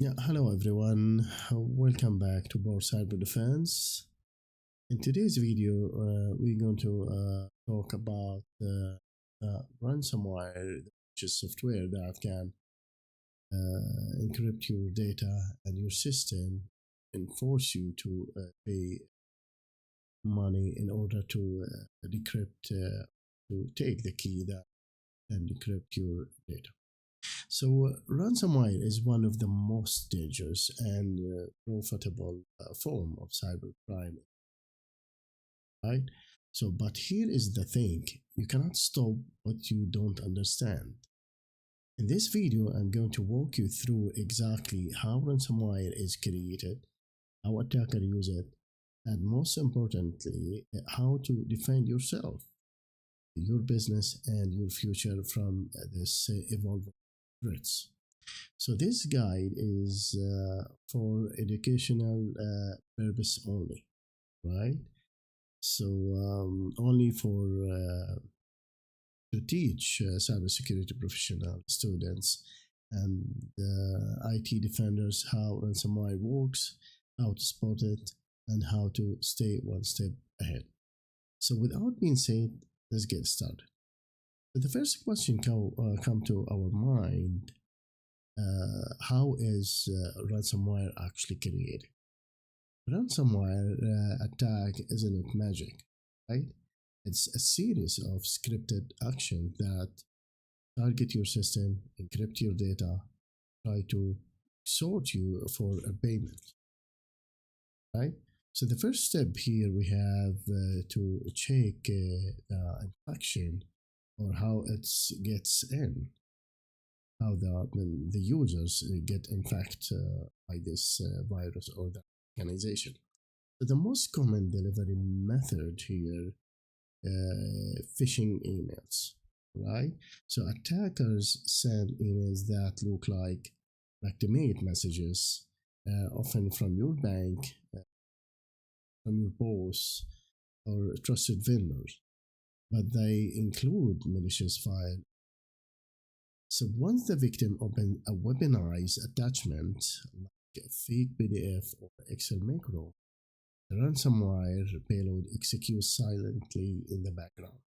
Yeah, hello everyone. Welcome back to Bar Cyber Defense. In today's video, we're going to talk about ransomware, which is software that can encrypt your data and your system and force you to pay money in order to decrypt, to take the key that can decrypt your data. So, ransomware is one of the most dangerous and profitable form of cybercrime, right? So, but here is the thing: you cannot stop what you don't understand. In this video, I'm going to walk you through exactly how ransomware is created, how attackers use it, and most importantly, how to defend yourself, your business, and your future from this evolving threats. So this guide is for educational purpose only, right? So only for to teach cybersecurity professional students and IT defenders how ransomware works, how to spot it, and how to stay one step ahead. So without being said, let's get started. So the first question come to our mind: how is ransomware actually created? Ransomware attack isn't magic, right? It's a series of scripted actions that target your system, encrypt your data, try to sort you for a payment, right? So the first step here we have to check the infection or how it gets in, how the users get infected by this virus or the organization. So the most common delivery method here, phishing emails, right? So attackers send emails that look like legitimate messages, often from your bank, from your boss, or trusted vendors, but they include malicious file. So once the victim opens a weaponized attachment like a fake PDF or Excel macro, the ransomware payload executes silently in the background,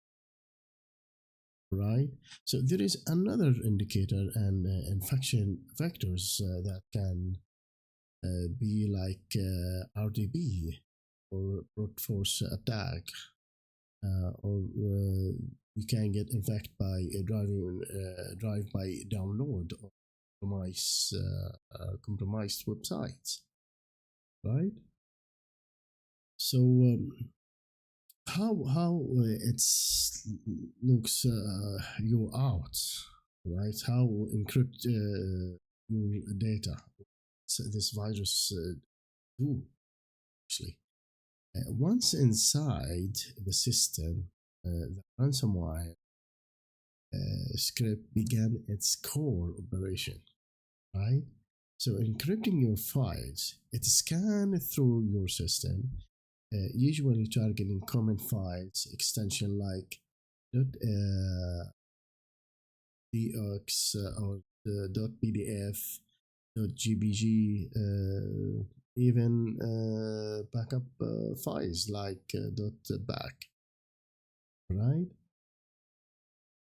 right? So there is another indicator and infection vectors that can be like RDB or brute force attack, or you can get infected by a drive-by download or compromised websites, right? So how it's looks you out, right? How encrypt your data? So this virus do actually. Once inside the system, the ransomware script began its core operation, right? So encrypting your files, it scans through your system, usually targeting common files, extension like .docs or .pdf, .gbg, even backup files like .back, right?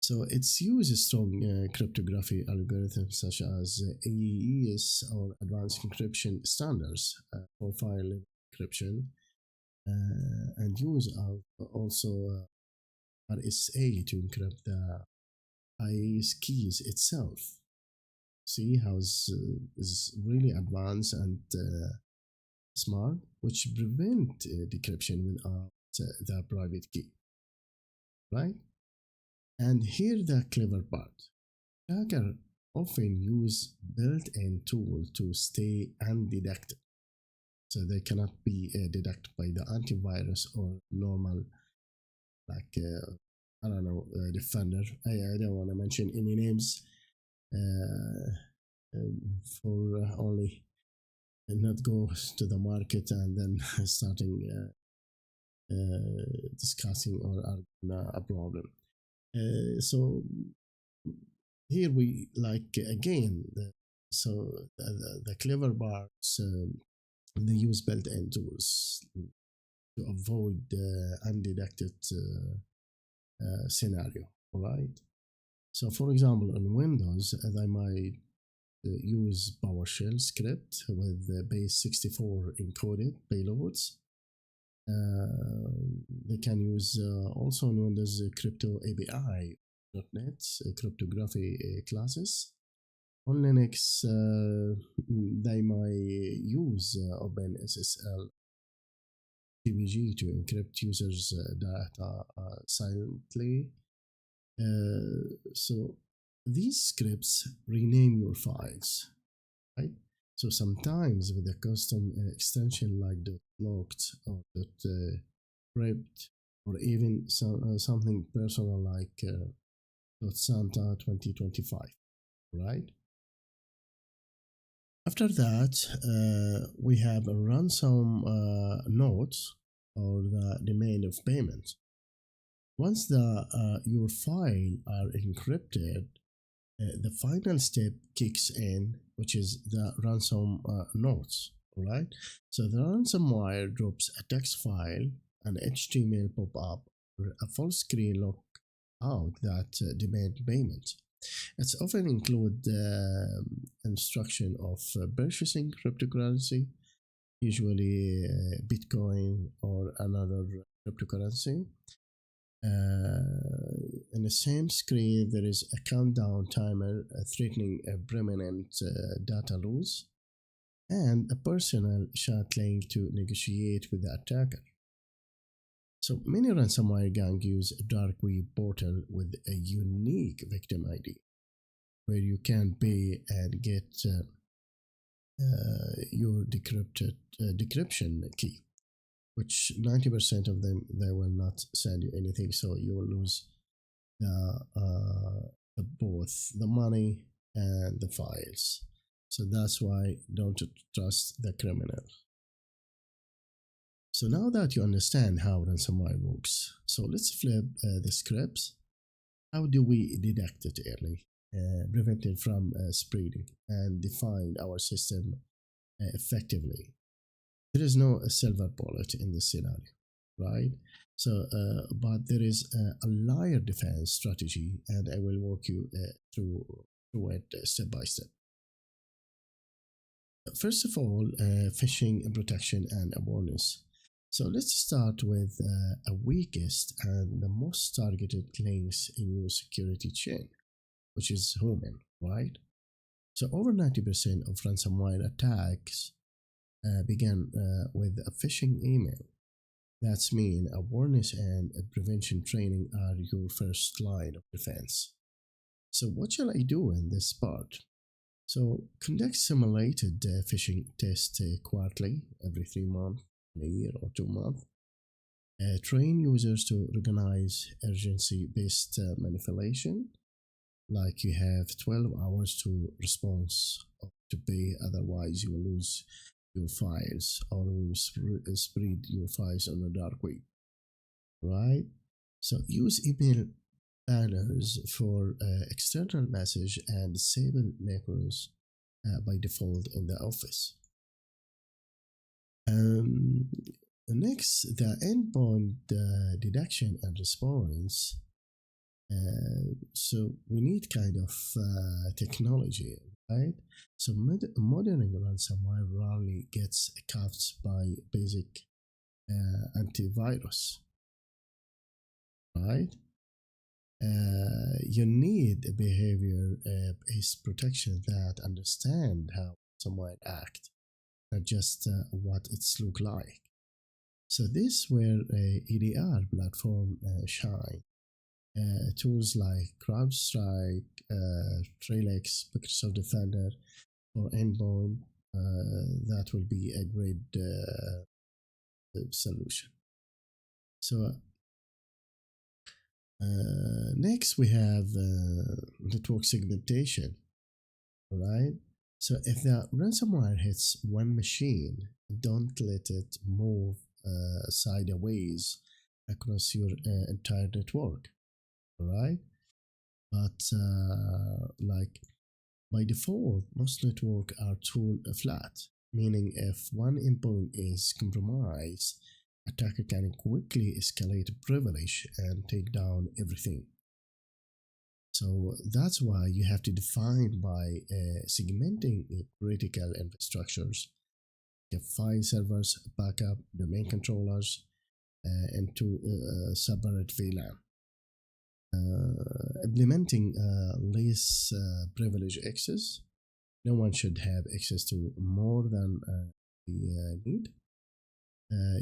So it's uses strong cryptography algorithms such as AES or advanced encryption standards for file encryption, and use of also RSA to encrypt the IAS keys itself. See how is really advanced and smart, which prevent decryption without the private key, right? And here the clever part. Hackers often use built-in tools to stay undetected, so they cannot be detected by the antivirus or normal, like I don't know, defender. I don't want to mention any names uh, for only not go to the market and then starting discussing or arguing a problem. So here we like again So the clever parts, they use built-in tools to avoid the undetected scenario, right? So, for example, on Windows, they might use PowerShell script with the base 64 encoded payloads. They can use also on Windows Crypto API .NET cryptography classes. On Linux, they might use OpenSSL TPG to encrypt users' data silently. So these scripts rename your files, right? So sometimes with a custom extension like .locked or .crypt or even something personal like .santa 2025, right? After that, we have a ransom note or the demand of payment. Once your file are encrypted, the final step kicks in, which is the ransom notes. Right? So the ransomware drops a text file, an HTML pop-up, or a full screen lookout that demand payment. It's often include the instruction of purchasing cryptocurrency, usually Bitcoin or another cryptocurrency. In the same screen, there is a countdown timer threatening a permanent data loss and a personal chat link to negotiate with the attacker. So many ransomware gangs use a dark web portal with a unique victim ID where you can pay and get your decryption key, which 90% of them they will not send you anything, so you will lose both the money and the files. So that's why don't trust the criminal. So now that you understand how ransomware works, so let's flip the scripts. How do we detect it early, prevent it from spreading, and define our system effectively? There is no silver bullet in this scenario, right? So, but there is a layer defense strategy, and I will walk you through it step by step. First of all, phishing protection and awareness. So let's start with a weakest and the most targeted links in your security chain, which is human, right? So over 90% of ransomware attacks begin with a phishing email. That's mean awareness and prevention training are your first line of defense. So what shall I do in this part? So conduct simulated phishing tests quarterly, every 3 months, a year or 2 months. Train users to recognize urgency-based manipulation, like you have 12 hours to respond to pay, otherwise you will lose your files or will spread your files on the dark web, right? So use email banners for external message and disable macros by default in the office. Next, the endpoint detection and response. So we need kind of technology, right? So modern ransomware rarely gets caught by basic antivirus, right? You need a behavior-based protection that understand how someone act, not just what it's look like. So this where EDR platform shine. Tools like CrowdStrike, Trellix, Microsoft Defender, or Endpoint, that will be a great solution. So next we have network segmentation, right? So if the ransomware hits one machine, don't let it move sideways across your entire network, right? But like By default, most networks are tool flat, meaning if one endpoint is compromised, attacker can quickly escalate privilege and take down everything. So that's why you have to define by segmenting critical infrastructures, the file servers, backup, domain controllers, into separate VLAN. Implementing least privilege access. No one should have access to more than the need.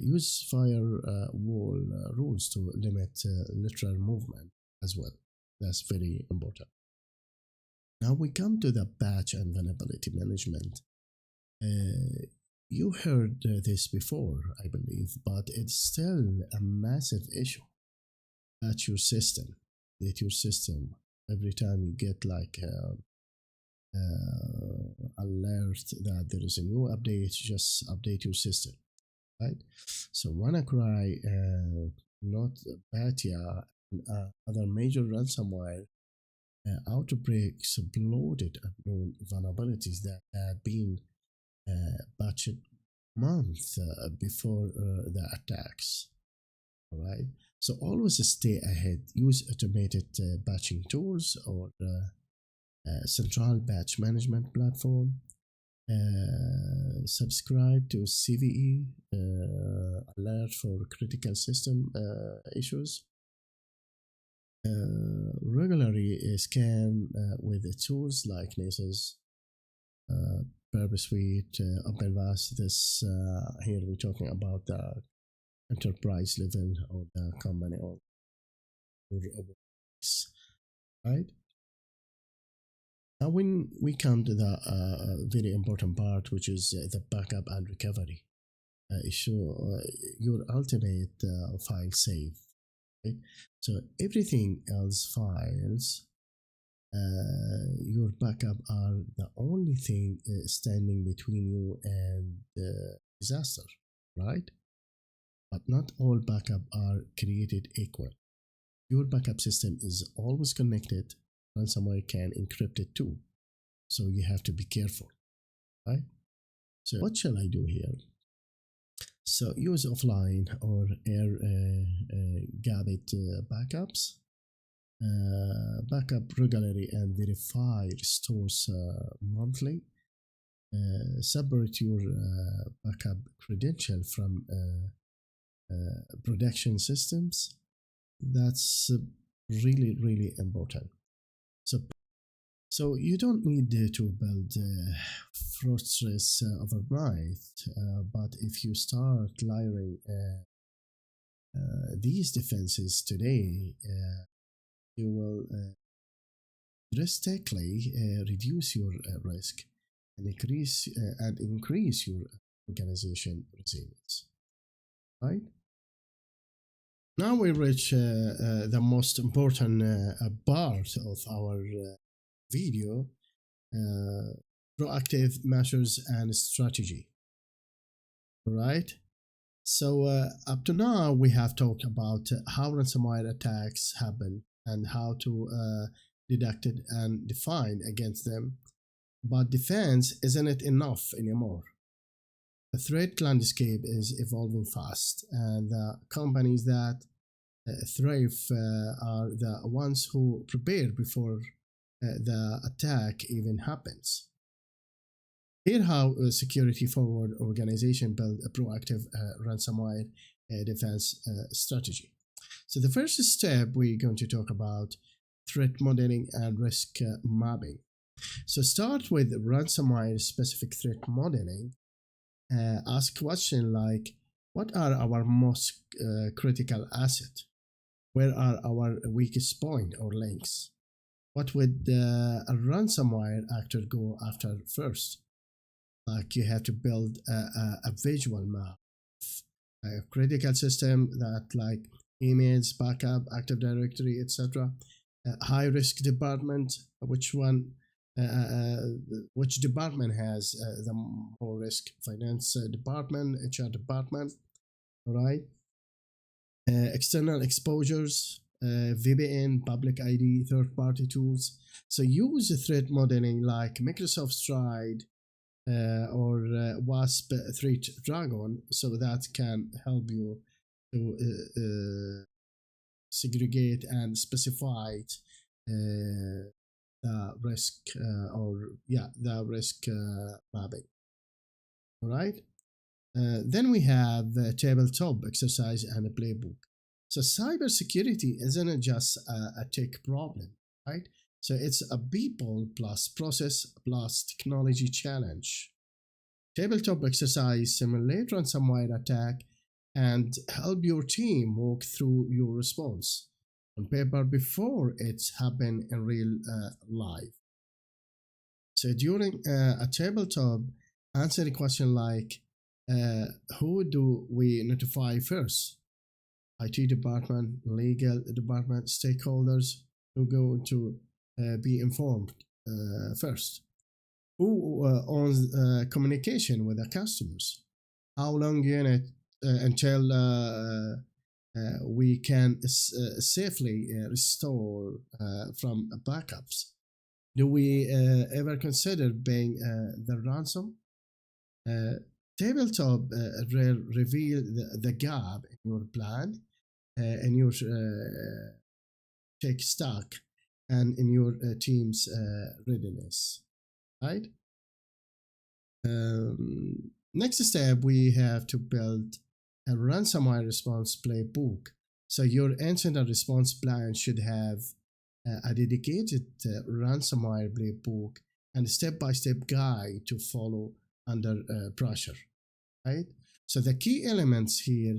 Use firewall rules to limit lateral movement as well. That's very important. Now we come to the patch and vulnerability management. You heard this before, I believe, but it's still a massive issue. Patch your system, update your system. Every time you get like alert that there is a new update, just update your system, right? So WannaCry, NotPetya, and other major ransomware outbreaks exploded unknown vulnerabilities that had been patched months before the attacks. All right. So always stay ahead. Use automated patching tools or central patch management platform. Subscribe to CVE alert for critical system issues. Regularly scan with tools like Nessus, PurpleSuite, OpenVAS. This here we're talking about the enterprise level of the company or right. Now, when we come to the very important part, which is the backup and recovery issue, your ultimate file save. Okay? So everything else files, your backup are the only thing standing between you and the disaster, right? But not all backup are created equal. Your backup system is always connected. Ransomware can encrypt it too. So you have to be careful, right? So what shall I do here? So use offline or air-gapped backups. Backup regularly and verify restores monthly. Separate your backup credential from production systems. That's really important. So you don't need to build Fortress overnight, but if you start layering these defenses today, you will drastically reduce your risk and increase your organization resilience. Right? Now we reach the most important part of our video, proactive measures and strategy. All right. So up to now, we have talked about how ransomware attacks happen and how to detect it and define against them. But defense isn't enough anymore. The threat landscape is evolving fast, and the companies that thrive are the ones who prepare before the attack even happens. Here how a security forward organization build a proactive ransomware defense strategy. So the first step we're going to talk about threat modeling and risk mapping. So start with ransomware specific threat modeling. Ask questions like, what are our most critical assets? Where are our weakest points or links? What would a ransomware actor go after first? Like you have to build a visual map, a critical system that like emails, backup, Active Directory, etc. High risk department, which department has the more risk? Finance department, HR department, all right? External exposures, VPN, public ID, third-party tools. So use threat modeling like Microsoft Stride or WASP Threat Dragon, so that can help you to segregate and specify the risk the risk mapping. All right. Then we have a tabletop exercise and a playbook. So cybersecurity isn't just a tech problem, right? So it's a people plus process plus technology challenge. Tabletop exercise simulate ransomware attack and help your team walk through your response on paper before it's happened in real life. So during a tabletop, answer a question like, who do we notify first? IT department, legal department, stakeholders who go to be informed first. Who owns communication with the customers? How long unit until we can safely restore from backups? Do we ever consider paying the ransom? Tabletop reveal the gap in your plan, in your tech stack, and in your team's readiness, right? Next step, we have to build a ransomware response playbook. So your incident response plan should have a dedicated ransomware playbook and step-by-step guide to follow under pressure, right? So the key elements here,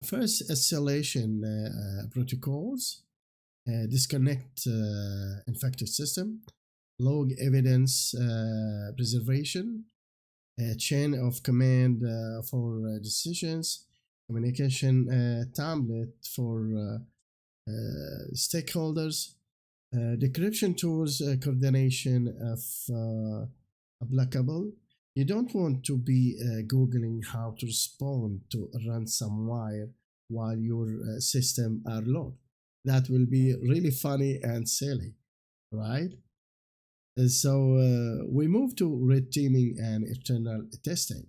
first, escalation protocols, disconnect infected system, log evidence preservation, chain of command for decisions, communication template for stakeholders, decryption tools, coordination of applicable. You don't want to be Googling how to respond to ransomware while your system are locked. That will be really funny and silly, right? So we move to red teaming and internal testing.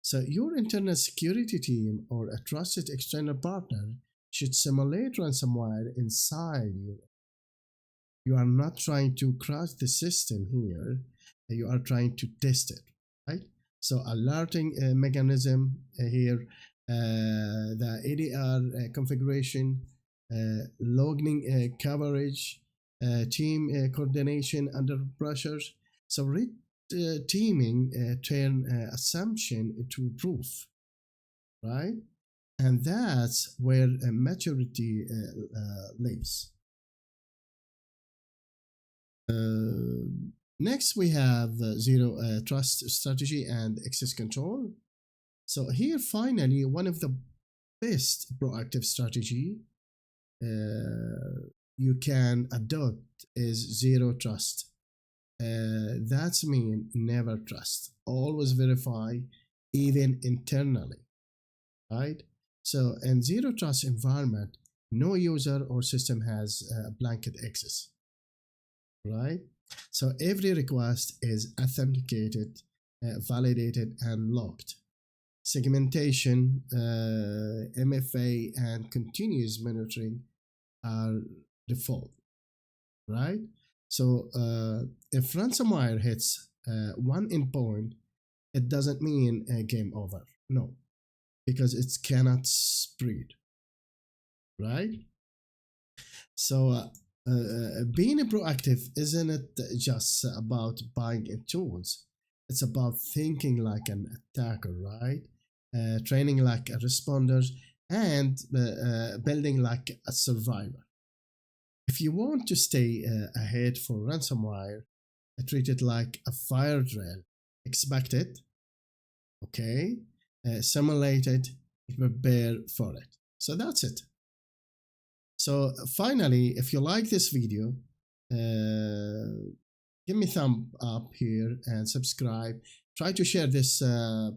So your internal security team or a trusted external partner should simulate ransomware inside you. You are not trying to crash the system here, you are trying to test it, right? So alerting mechanism here, the ADR configuration, logging coverage, team coordination under pressure. So red teaming turn assumption into proof, right? And that's where maturity lives. Next, we have zero trust strategy and access control. So here, finally, one of the best proactive strategy you can adopt is zero trust. That's mean never trust. Always verify, even internally, right? So in zero trust environment, no user or system has blanket access, right? So every request is authenticated, validated, and logged. Segmentation, MFA, and continuous monitoring are default, right? So if ransomware hits one endpoint, it doesn't mean game over. No, because it cannot spread, right? So being proactive isn't it just about buying tools? It's about thinking like an attacker, right? Training like a responder, and building like a survivor. If you want to stay ahead for ransomware, treat it like a fire drill. Expect it, okay? Simulate it, prepare for it. So that's it. So finally, if you like this video, give me a thumb up here and subscribe. Try to share this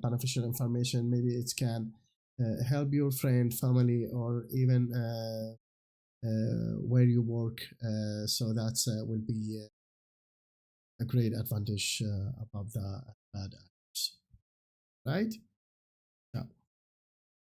beneficial information. Maybe it can help your friend, family, or even where you work. So that will be a great advantage above the bad actors, right?